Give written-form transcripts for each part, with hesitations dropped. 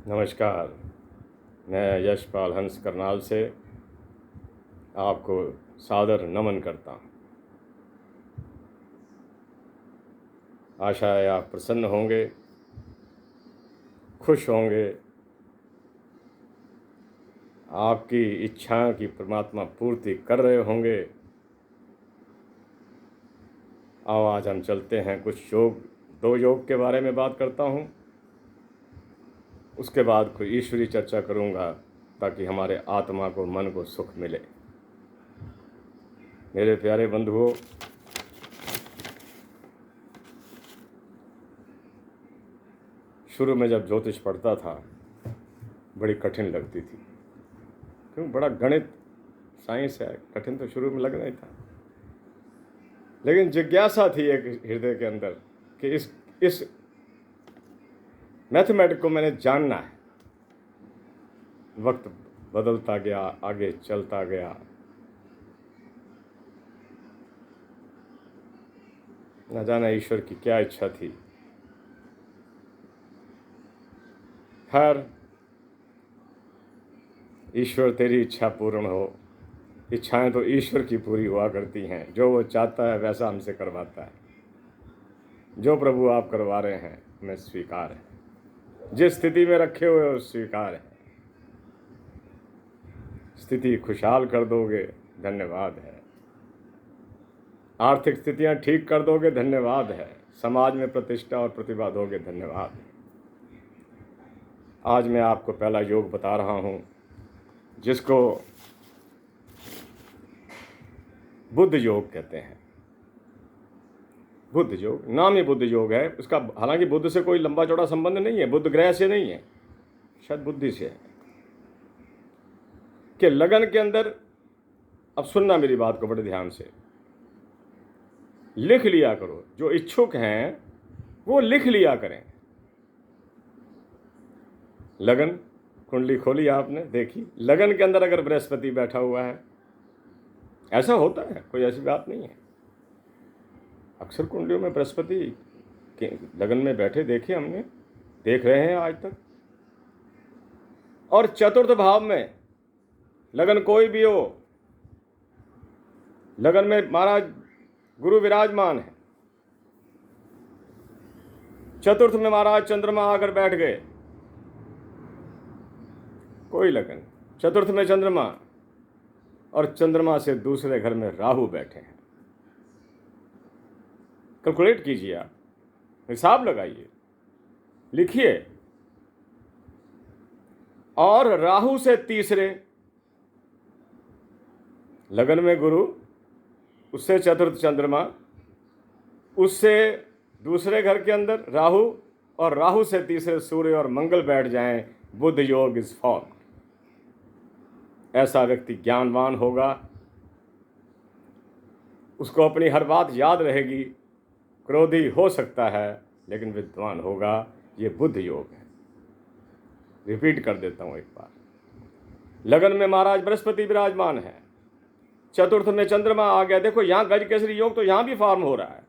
नमस्कार। मैं यशपाल हंस करनाल से आपको सादर नमन करता हूँ। आशा है आप प्रसन्न होंगे, खुश होंगे, आपकी इच्छाओं की परमात्मा पूर्ति कर रहे होंगे। आओ आज हम चलते हैं कुछ दो योग के बारे में बात करता हूँ। उसके बाद कोई ईश्वरी चर्चा करूँगा ताकि हमारे आत्मा को, मन को सुख मिले। मेरे प्यारे बंधुओं, शुरू में जब ज्योतिष पढ़ता था बड़ी कठिन लगती थी, क्यों? बड़ा गणित, साइंस है, कठिन तो शुरू में लगना ही था। लेकिन जिज्ञासा थी एक हृदय के अंदर कि इस मैथमेटिक को मैंने जानना है। वक्त बदलता गया, आगे चलता गया, न जाने ईश्वर की क्या इच्छा थी। खैर, ईश्वर तेरी इच्छा पूर्ण हो। इच्छाएं तो ईश्वर की पूरी हुआ करती हैं। जो वो चाहता है वैसा हमसे करवाता है। जो प्रभु आप करवा रहे हैं हमें स्वीकार है। जिस स्थिति में रखे हुए हो स्वीकार है। स्थिति खुशहाल कर दोगे, धन्यवाद है। आर्थिक स्थितियां ठीक कर दोगे, धन्यवाद है। समाज में प्रतिष्ठा और प्रतिभा दोगे, धन्यवाद है। आज मैं आपको पहला योग बता रहा हूं, जिसको बुद्ध योग कहते हैं। बुद्ध योग, नाम ही बुद्ध योग है उसका। हालांकि बुद्ध से कोई लंबा चौड़ा संबंध नहीं है, बुद्ध ग्रह से नहीं है, शायद बुद्धि से है। कि लगन के अंदर, अब सुनना मेरी बात को बड़े ध्यान से, लिख लिया करो। जो इच्छुक हैं वो लिख लिया करें। लगन कुंडली खोली आपने, देखी, लगन के अंदर अगर बृहस्पति बैठा हुआ है, ऐसा होता है, कोई ऐसी बात नहीं है। अक्सर कुंडलियों में बृहस्पति के लगन में बैठे देखे हमने, देख रहे हैं आज तक। और चतुर्थ भाव में लगन कोई भी हो, लगन में महाराज गुरु विराजमान है, चतुर्थ में महाराज चंद्रमा आकर बैठ गए, कोई लगन। चतुर्थ में चंद्रमा और चंद्रमा से दूसरे घर में राहु बैठे हैं। कैलकुलेट कीजिए, आप हिसाब लगाइए, लिखिए। और राहु से तीसरे, लगन में गुरु, उससे चतुर्थ चंद्रमा, उससे दूसरे घर के अंदर राहु, और राहु से तीसरे सूर्य और मंगल बैठ जाएं, बुद्ध योग इज फॉर्म। ऐसा व्यक्ति ज्ञानवान होगा, उसको अपनी हर बात याद रहेगी। क्रोधी हो सकता है लेकिन विद्वान होगा। ये बुद्ध योग है। रिपीट कर देता हूं एक बार। लगन में महाराज बृहस्पति विराजमान है, चतुर्थ में चंद्रमा आ गया। देखो यहां गज केसरी योग तो यहां भी फॉर्म हो रहा है।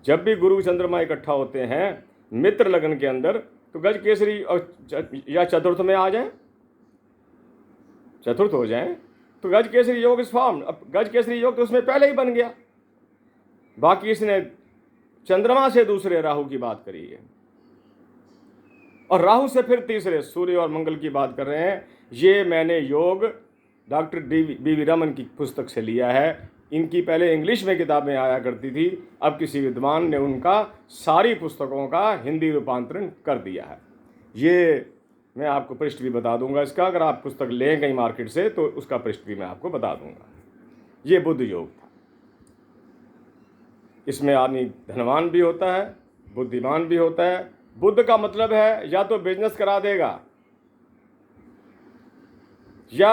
जब भी गुरु चंद्रमा इकट्ठा होते हैं मित्र लगन के अंदर, तो गज केसरी या चतुर्थ में आ जाए, चतुर्थ हो जाए, तो गज केसरी योग इस फॉर्म। अब गज केसरी योग तो उसमें पहले ही बन गया। बाकी इसने चंद्रमा से दूसरे राहु की बात करी है, और राहु से फिर तीसरे सूर्य और मंगल की बात कर रहे हैं। ये मैंने योग डॉक्टर बी रमन की पुस्तक से लिया है। इनकी पहले इंग्लिश में किताबें आया करती थी, अब किसी विद्वान ने उनका सारी पुस्तकों का हिंदी रूपांतरण कर दिया है। ये मैं आपको पृष्ठ भी बता दूंगा इसका, अगर आप पुस्तक लें कहीं मार्केट से तो उसका पृष्ठ भी मैं आपको बता दूंगा। ये बुद्ध योग था। इसमें आदमी धनवान भी होता है, बुद्धिमान भी होता है। बुद्ध का मतलब है या तो बिजनेस करा देगा, या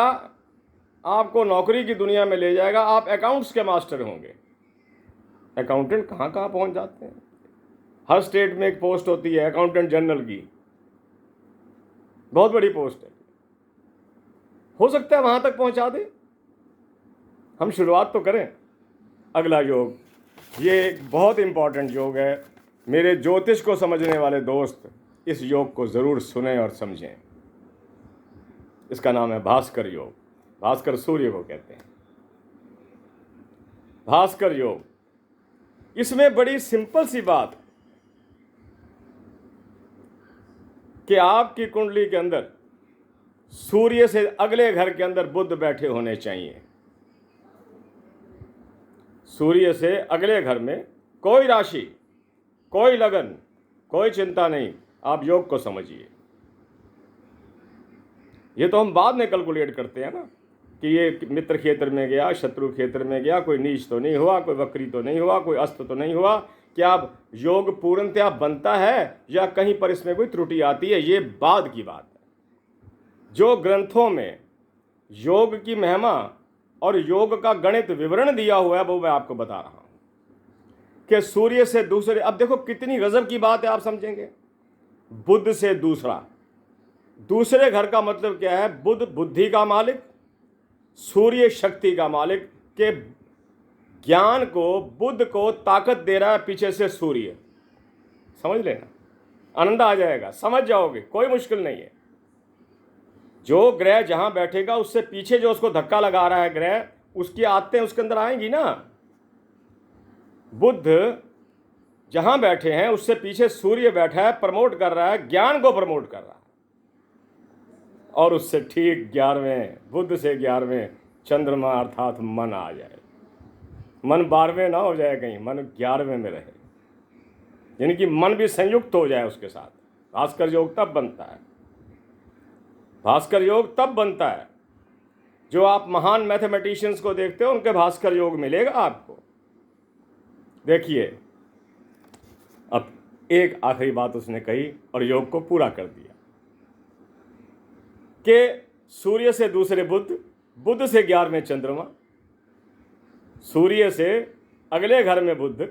आपको नौकरी की दुनिया में ले जाएगा। आप अकाउंट्स के मास्टर होंगे। अकाउंटेंट कहाँ कहाँ पहुँच जाते हैं। हर स्टेट में एक पोस्ट होती है अकाउंटेंट जनरल की, बहुत बड़ी पोस्ट है। हो सकता है वहां तक पहुंचा दे। हम शुरुआत तो करें। अगला योग, ये एक बहुत इंपॉर्टेंट योग है। मेरे ज्योतिष को समझने वाले दोस्त इस योग को ज़रूर सुनें और समझें। इसका नाम है भास्कर योग। भास्कर सूर्य को कहते हैं, भास्कर योग। इसमें बड़ी सिंपल सी बात कि आपकी कुंडली के अंदर सूर्य से अगले घर के अंदर बुध बैठे होने चाहिए। सूर्य से अगले घर में कोई राशि, कोई लगन, कोई चिंता नहीं। आप योग को समझिए। ये तो हम बाद में कैलकुलेट करते हैं ना कि ये मित्र क्षेत्र में गया, शत्रु क्षेत्र में गया, कोई नीच तो नहीं हुआ, कोई वक्री तो नहीं हुआ, कोई अस्त तो नहीं हुआ। क्या अब योग पूर्णतया बनता है या कहीं पर इसमें कोई त्रुटि आती है, ये बाद की बात है। जो ग्रंथों में योग की महिमा और योग का गणित विवरण दिया हुआ है वो मैं आपको बता रहा हूं कि सूर्य से दूसरे, अब देखो कितनी गजब की बात है, आप समझेंगे। बुध से दूसरा, दूसरे घर का मतलब क्या है? बुध बुद्धि का मालिक, सूर्य शक्ति का मालिक, के ज्ञान को, बुध को ताकत दे रहा है पीछे से सूर्य। समझ लेना, आनंद आ जाएगा, समझ जाओगे, कोई मुश्किल नहीं है। जो ग्रह जहां बैठेगा उससे पीछे जो उसको धक्का लगा रहा है ग्रह, उसकी आदतें उसके अंदर आएंगी ना। बुध जहां बैठे हैं उससे पीछे सूर्य बैठा है, प्रमोट कर रहा है, ज्ञान को प्रमोट कर रहा है। और उससे ठीक 11वें, बुध से 11वें चंद्रमा अर्थात मन आ जाए। मन 12वें ना हो जाए कहीं, मन 11वें में रहे, यानी कि मन भी संयुक्त हो जाए उसके साथ। भास्कर योग तब बनता है, भास्कर योग तब बनता है जो आप महान मैथमेटिशियंस को देखते हो, उनके भास्कर योग मिलेगा आपको। देखिए, अब एक आखिरी बात उसने कही और योग को पूरा कर दिया कि सूर्य से दूसरे बुध, बुध से 11वें चंद्रमा, सूर्य से अगले घर में बुध,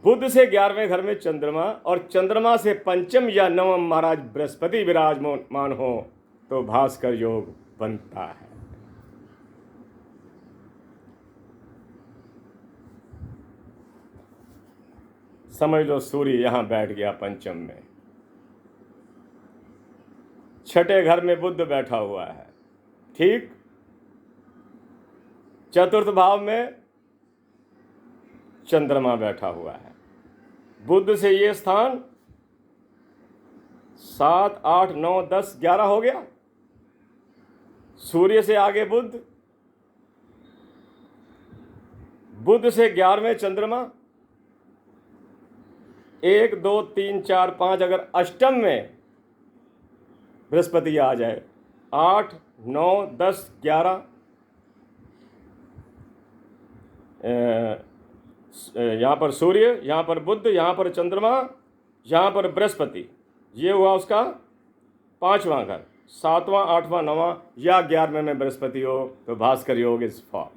बुध से 11वें घर में चंद्रमा, और चंद्रमा से पंचम या नवम महाराज बृहस्पति विराजमान हो तो भास्कर योग बनता है। समझ लो, सूर्य यहां बैठ गया पंचम में, छठे घर में बुध बैठा हुआ है, ठीक। चतुर्थ भाव में चंद्रमा बैठा हुआ है। बुध से ये स्थान 7, 8, 9, 10, 11 हो गया। सूर्य से आगे बुध, बुध से 11वें चंद्रमा, 1, 2, 3, 4, 5, अगर अष्टम में बृहस्पति आ जाए, 8, 9, 10, 11, यहाँ पर सूर्य, यहाँ पर बुध, यहाँ पर चंद्रमा, यहाँ पर बृहस्पति, ये हुआ उसका 5वां घर। 7वां, 8वां, 9वां या 11वें में बृहस्पति हो तो भास्कर योग इज फॉर्म।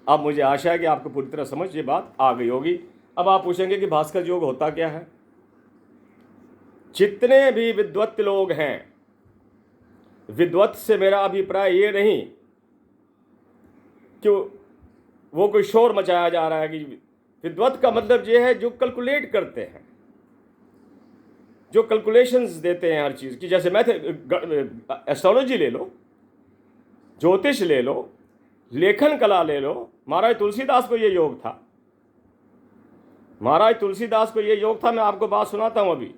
अब मुझे आशा है कि आपको पूरी तरह समझ ये बात आ गई होगी। अब आप पूछेंगे कि भास्कर योग होता क्या है। जितने भी विद्वत लोग हैं, विद्वत से मेरा अभिप्राय ये नहीं कि वो कोई शोर मचाया जा रहा है, कि विद्वत का मतलब ये है जो कैलकुलेट करते हैं, जो कैलकुलेशंस देते हैं हर चीज़ की। जैसे एस्ट्रोलॉजी ले लो, ज्योतिष ले लो, लेखन कला ले लो। महाराज तुलसीदास को ये योग था, महाराज तुलसीदास को ये योग था। मैं आपको बात सुनाता हूँ अभी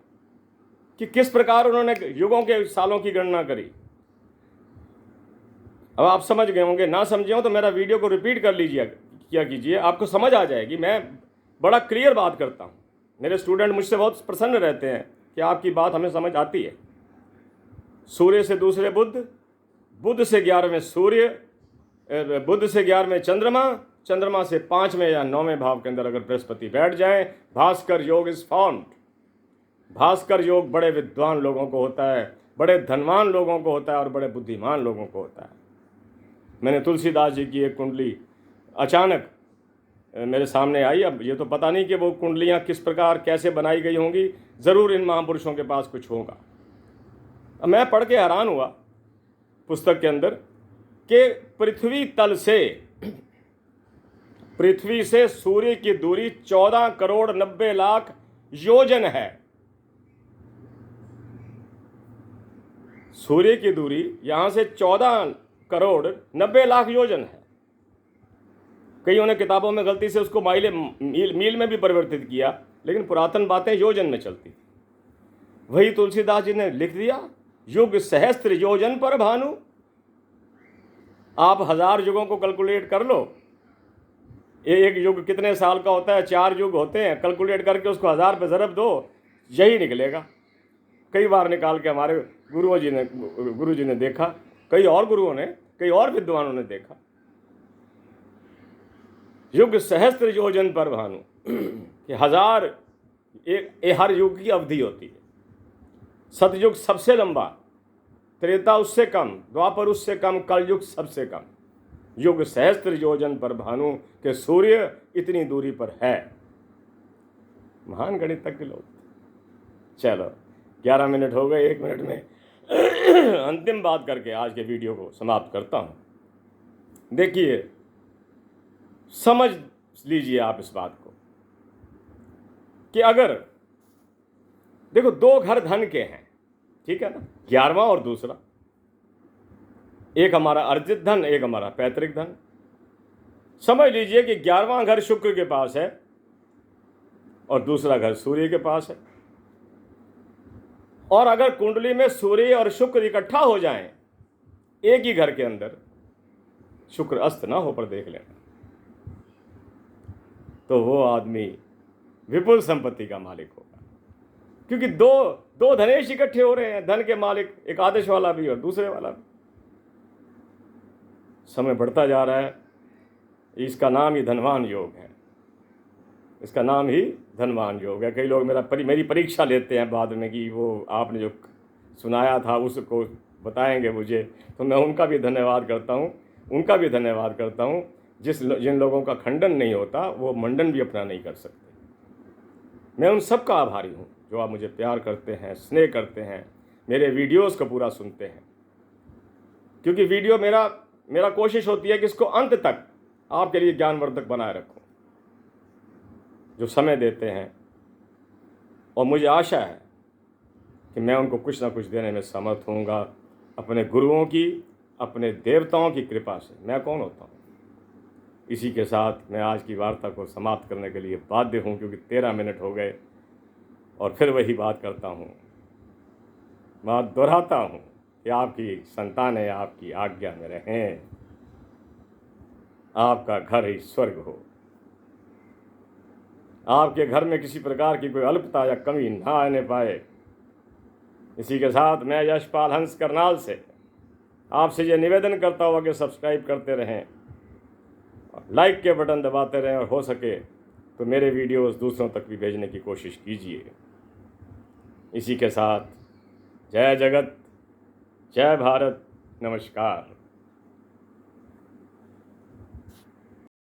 कि किस प्रकार उन्होंने युगों के सालों की गणना करी। अब आप समझ गए होंगे, ना समझे हो तो मेरा वीडियो को रिपीट कर लीजिए, क्या कीजिए, आपको समझ आ जाएगी। मैं बड़ा क्लियर बात करता हूँ, मेरे स्टूडेंट मुझसे बहुत प्रसन्न रहते हैं कि आपकी बात हमें समझ आती है। सूर्य से दूसरे बुध, बुध से 11वें सूर्य, बुध से 11वें चंद्रमा, चंद्रमा से 5वें या 9वें भाव के अंदर अगर बृहस्पति बैठ जाए, भास्कर योग इज फॉर्म्ड। भास्कर योग बड़े विद्वान लोगों को होता है, बड़े धनवान लोगों को होता है और बड़े बुद्धिमान लोगों को होता है। मैंने तुलसीदास जी की एक कुंडली अचानक मेरे सामने आई। अब ये तो पता नहीं कि वो कुंडलियाँ किस प्रकार कैसे बनाई गई होंगी, ज़रूर इन महापुरुषों के पास कुछ होगा। अब मैं पढ़ के हैरान हुआ पुस्तक के अंदर कि पृथ्वी से सूर्य की दूरी 14 करोड़ 90 लाख योजन है। सूर्य की दूरी यहाँ से 14 करोड़ 90 लाख योजन है। कईयों ने किताबों में गलती से उसको मील में भी परिवर्तित किया, लेकिन पुरातन बातें योजन में चलती थी। वही तुलसीदास जी ने लिख दिया, युग सहस्त्र योजन पर भानु। आप 1000 युगों को कैलकुलेट कर लो, एक युग कितने साल का होता है, 4 युग होते हैं, कैलकुलेट करके उसको 1000 पे ज़रब दो, यही निकलेगा। कई बार निकाल के हमारे गुरु जी ने देखा, कई और गुरुओं ने, कई और विद्वानों ने देखा। युग सहस्त्र योजन पर भानु, कि 1000 हर युग की अवधि होती है। सतयुग सबसे लंबा, त्रेता उससे कम, द्वापर उससे कम, कलयुग सबसे कम। युग सहस्त्र योजन पर भानु के सूर्य इतनी दूरी पर है। महान गणितज्ञ लोग। चलो 11 मिनट हो गए, 1 मिनट में अंतिम बात करके आज के वीडियो को समाप्त करता हूं। देखिए, समझ लीजिए आप इस बात को कि अगर देखो 2 घर धन के हैं, ठीक है ना, 11वां और दूसरा, एक हमारा अर्जित धन, एक हमारा पैतृक धन। समझ लीजिए कि 11वां घर शुक्र के पास है और दूसरा घर सूर्य के पास है। और अगर कुंडली में सूर्य और शुक्र इकट्ठा हो जाएं एक ही घर के अंदर, शुक्र अस्त ना हो पर देख लेना, तो वो आदमी विपुल संपत्ति का मालिक होगा। क्योंकि दो धनेश इकट्ठे हो रहे हैं, धन के मालिक, एक आदेश वाला भी और दूसरे वाला भी। समय बढ़ता जा रहा है, इसका नाम ही धनवान योग है, इसका नाम ही धनवान योग है। कई लोग मेरी परीक्षा लेते हैं बाद में कि वो आपने जो सुनाया था उसको बताएंगे मुझे, तो मैं उनका भी धन्यवाद करता हूँ। जिन लोगों का खंडन नहीं होता वो मंडन भी अपना नहीं कर सकते। मैं उन सब का आभारी हूँ जो आप मुझे प्यार करते हैं, स्नेह करते हैं, मेरे वीडियोस को पूरा सुनते हैं। क्योंकि वीडियो मेरा कोशिश होती है कि इसको अंत तक आपके लिए ज्ञानवर्धक बनाए रखूं। जो समय देते हैं, और मुझे आशा है कि मैं उनको कुछ ना कुछ देने में समर्थ होऊंगा, अपने गुरुओं की, अपने देवताओं की कृपा से। मैं कौन होता हूँ? इसी के साथ मैं आज की वार्ता को समाप्त करने के लिए बाध्य हूँ, क्योंकि 13 मिनट हो गए और फिर वही बात करता हूँ, बात दोहराता हूँ कि आपकी संतानें आपकी आज्ञा में रहें, आपका घर ही स्वर्ग हो, आपके घर में किसी प्रकार की कोई अल्पता या कमी ना आने पाए। इसी के साथ मैं यशपाल हंस करनाल से आपसे ये निवेदन करता हुआ कि सब्सक्राइब करते रहें, लाइक के बटन दबाते रहें, और हो सके तो मेरे वीडियोस दूसरों तक भी भेजने की कोशिश कीजिए। इसी के साथ जय जगत, जय भारत, नमस्कार।